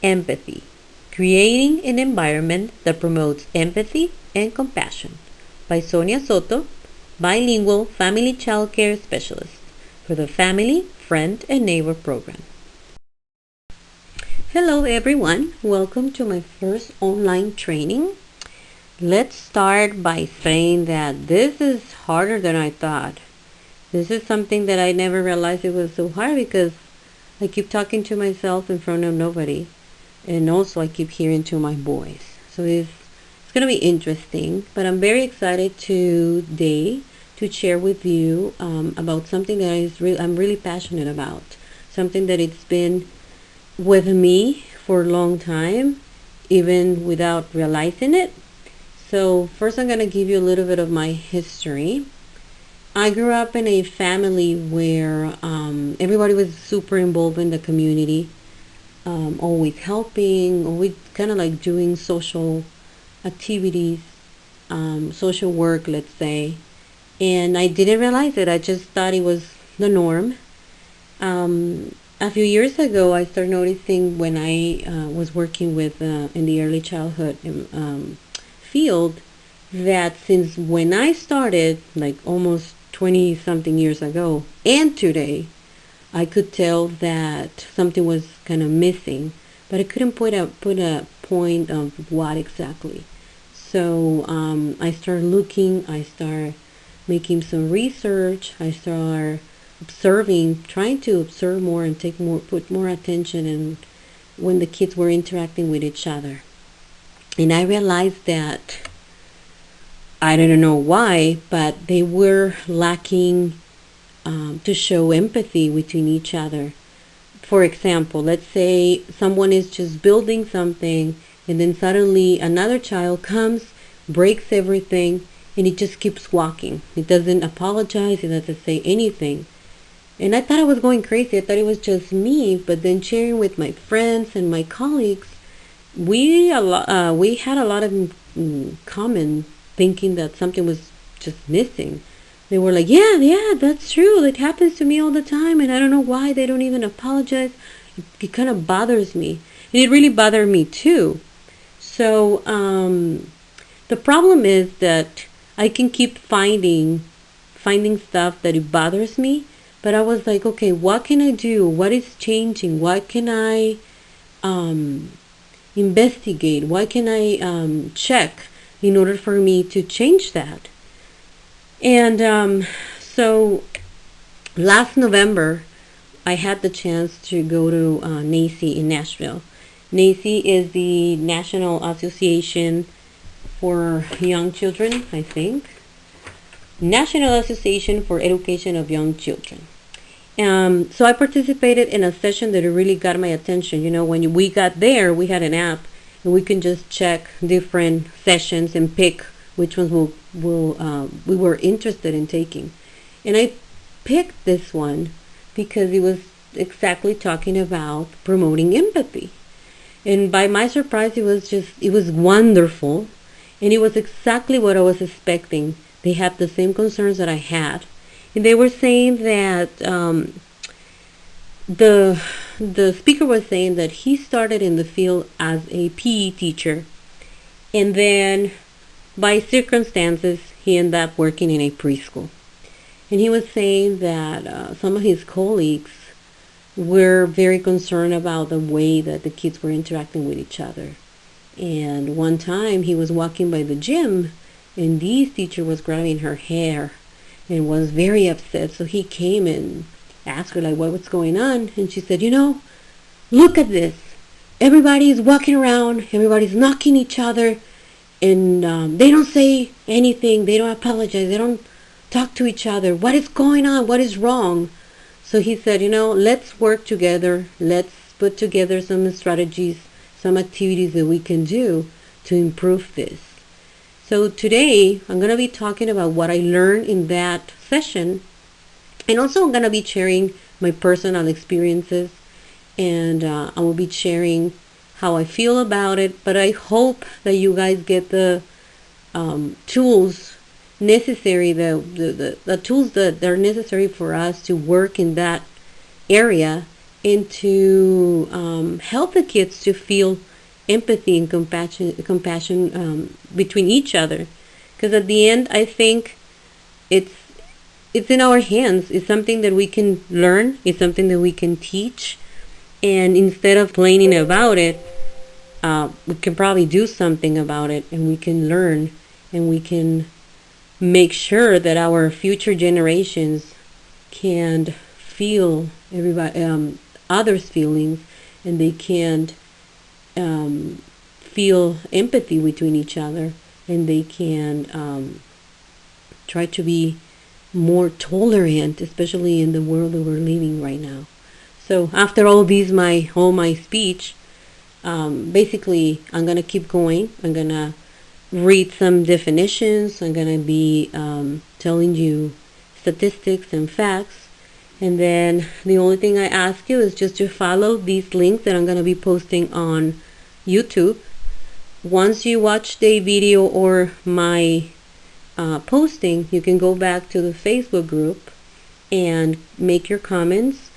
Empathy, Creating an Environment that Promotes Empathy and Compassion by Sonia Soto, bilingual family child care specialist for the Family, Friend, and Neighbor program. Hello everyone, welcome to my first online training. Let's start by saying that this is harder than I thought. This is something that I never realized it was so hard because I keep talking to myself in front of nobody. And also I keep hearing to my voice. So it's going to be interesting. But I'm very excited today to share with you about something that I'm really passionate about. Something that it's been with me for a long time, even without realizing it. So first I'm going to give you a little bit of my history. I grew up in a family where everybody was super involved in the community. Always helping, always kind of like doing social activities, social work, let's say. And I didn't realize it. I just thought it was the norm. A few years ago, I started noticing when I was working with in the early childhood field that since when I started, like almost 20 something years ago, and today, I could tell that something was kind of missing, but I couldn't put a point of what exactly. So I started looking, I started making some research, I started observing, trying to observe more and put more attention in when the kids were interacting with each other. And I realized that, I don't know why, but they were lacking to show empathy between each other. For example, let's say someone is just building something and then suddenly another child comes, breaks everything, and it just keeps walking. It doesn't apologize, it doesn't say anything. And I thought I was going crazy. I thought it was just me, but then sharing with my friends and my colleagues, we had a lot of common, thinking that something was just missing. They were like, yeah, that's true. It happens to me all the time, and I don't know why they don't even apologize. It kind of bothers me. And it really bothered me too. So the problem is that I can keep finding stuff that it bothers me, but I was like, okay, what can I do? What is changing? What can I investigate? What can I check in order for me to change that? And so last November, I had the chance to go to NACI in Nashville. NACI is the National Association for Young Children, I think. National Association for Education of Young Children. So I participated in a session that really got my attention. You know, when we got there, we had an app, and we can just check different sessions and pick which ones we were interested in taking. And I picked this one because it was exactly talking about promoting empathy. And by my surprise, it was wonderful. And it was exactly what I was expecting. They had the same concerns that I had. And they were saying that the speaker was saying that he started in the field as a PE teacher, and then by circumstances he ended up working in a preschool. And he was saying that some of his colleagues were very concerned about the way that the kids were interacting with each other. And one time he was walking by the gym, and this teacher was grabbing her hair and was very upset. So he came and asked her, like, what's going on? And she said, look at this. Everybody's walking around, everybody's knocking each other, and they don't say anything, they don't apologize, they don't talk to each other. What is going on? What is wrong? So he said, let's work together. Let's put together some strategies, some activities that we can do to improve this. So today I'm going to be talking about what I learned in that session, and also I'm going to be sharing my personal experiences, and I will be sharing how I feel about it. But I hope that you guys get the tools necessary, the tools that are necessary for us to work in that area and to help the kids to feel empathy and compassion between each other. Because at the end, I think it's it's in our hands. It's something that we can learn. It's something that we can teach. And instead of complaining about it, we can probably do something about it, and we can learn, and we can make sure that our future generations can feel everybody others' feelings, and they can feel empathy between each other, and they can try to be more tolerant, especially in the world that we're living right now. So after all my speech, basically I'm gonna keep going. I'm gonna read some definitions. I'm gonna be telling you statistics and facts, and then the only thing I ask you is just to follow these links that I'm gonna be posting on YouTube. Once you watch the video or my posting, you can go back to the Facebook group and make your comments.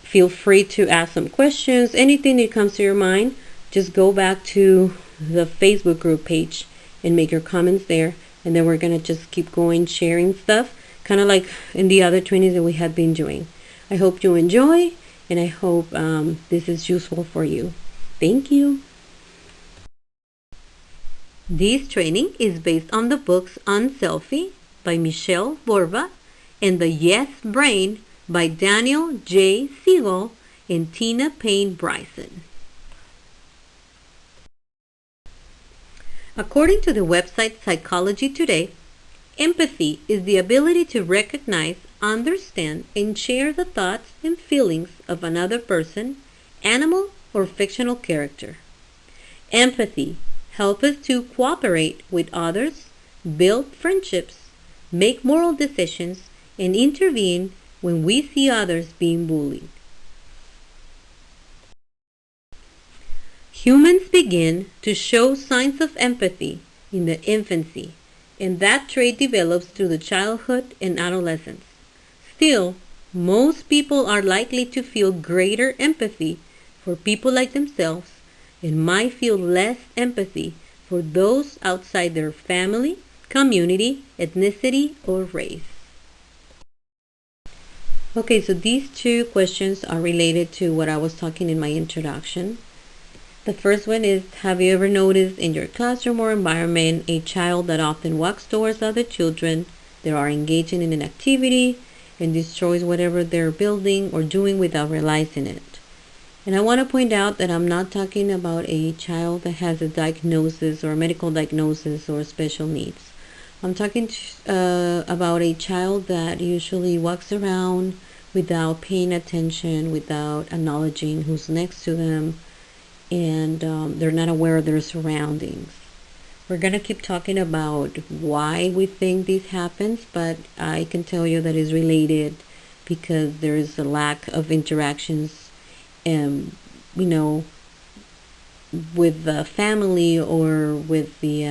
Feel free to ask some questions, anything that comes to your mind. Just go back to the Facebook group page and make your comments there, and then we're gonna just keep going sharing stuff, kind of like in the other trainings that we have been doing. I hope you enjoy, and I hope this is useful for you. Thank you. This training is based on the books Unselfie by Michelle Borba and The Yes Brain by Daniel J. Siegel and Tina Payne Bryson. According to the website Psychology Today, empathy is the ability to recognize, understand, and share the thoughts and feelings of another person, animal, or fictional character. Empathy helps us to cooperate with others, build friendships, make moral decisions, and intervene when we see others being bullied. Humans begin to show signs of empathy in the infancy, and that trait develops through the childhood and adolescence. Still, most people are likely to feel greater empathy for people like themselves and might feel less empathy for those outside their family, community, ethnicity, or race. Okay, so these two questions are related to what I was talking in my introduction. The first one is, have you ever noticed in your classroom or environment a child that often walks towards other children that are engaging in an activity and destroys whatever they're building or doing without realizing it? And I want to point out that I'm not talking about a child that has a diagnosis or a medical diagnosis or special needs. I'm talking about a child that usually walks around without paying attention, without acknowledging who's next to them, and they're not aware of their surroundings. We're going to keep talking about why we think this happens, but I can tell you that it's related because there is a lack of interactions with the family or with the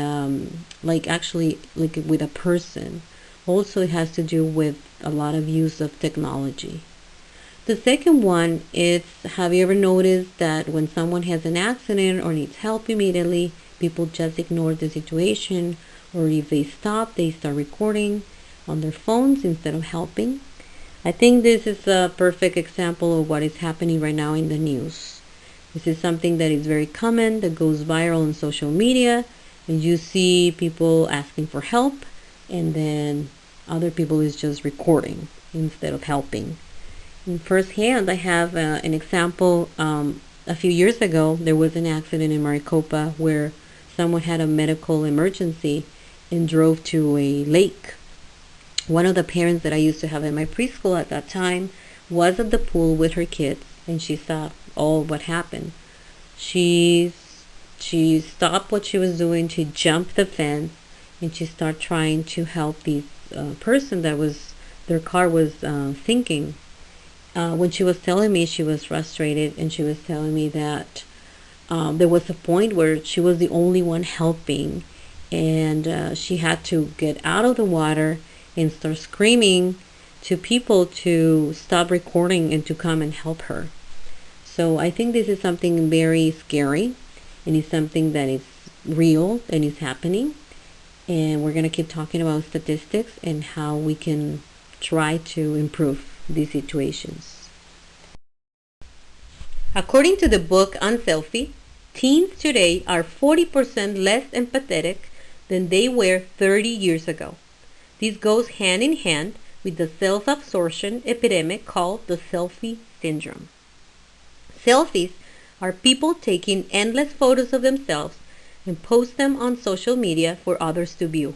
like with a person. Also, it has to do with a lot of use of technology. The second one is, have you ever noticed that when someone has an accident or needs help immediately, people just ignore the situation, or if they stop, they start recording on their phones instead of helping? I think this is a perfect example of what is happening right now in the news. This is something that is very common, that goes viral on social media, and you see people asking for help, and then other people is just recording instead of helping. In firsthand, I have an example. A few years ago, there was an accident in Maricopa where someone had a medical emergency and drove to a lake. One of the parents that I used to have in my preschool at that time was at the pool with her kids, and she saw all what happened. She stopped what she was doing. She jumped the fence, and she started trying to help the person that was their car was sinking. When she was telling me, she was frustrated, and she was telling me that there was a point where she was the only one helping, and she had to get out of the water and start screaming to people to stop recording and to come and help her. So I think this is something very scary, and it's something that is real and is happening. And we're going to keep talking about statistics and how we can try to improve these situations. According to the book Unselfie, teens today are 40% less empathetic than they were 30 years ago. This goes hand in hand with the self-absorption epidemic called the selfie syndrome. Selfies are people taking endless photos of themselves and post them on social media for others to view.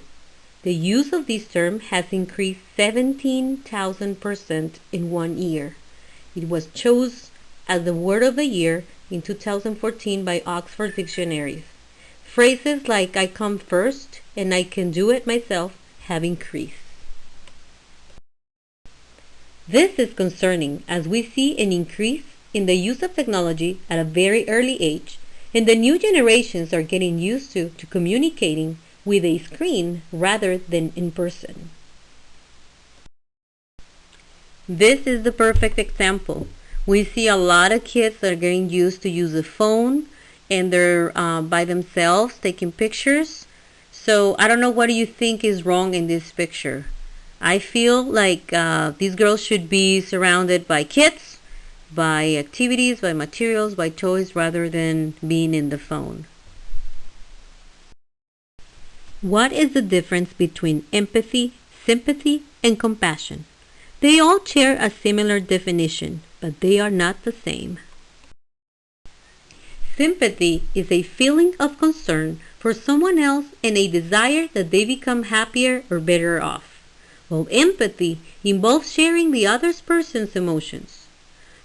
The use of this term has increased 17,000% in 1 year. It was chosen as the word of the year in 2014 by Oxford Dictionaries. Phrases like "I come first" and "I can do it myself" have increased. This is concerning as we see an increase in the use of technology at a very early age, and the new generations are getting used to communicating with a screen rather than in person. This is the perfect example. We see a lot of kids that are getting used to use a phone, and they're by themselves taking pictures. So I don't know, what do you think is wrong in this picture? I feel like these girls should be surrounded by kids, by activities, by materials, by toys, rather than being in the phone. What is the difference between empathy, sympathy, and compassion? They all share a similar definition, but they are not the same. Sympathy is a feeling of concern for someone else and a desire that they become happier or better off, while empathy involves sharing the other person's emotions.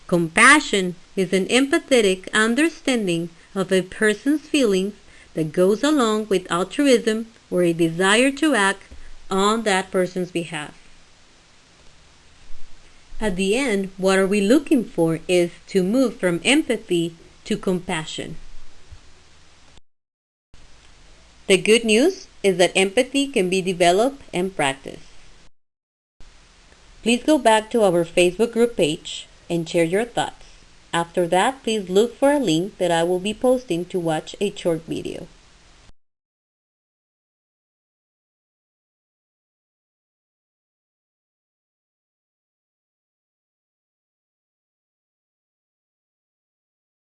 Compassion is an empathetic understanding of a person's feelings that goes along with altruism or a desire to act on that person's behalf. At the end, what are we looking for is to move from empathy to compassion. The good news is that empathy can be developed and practiced. Please go back to our Facebook group page and share your thoughts. After that, please look for a link that I will be posting to watch a short video.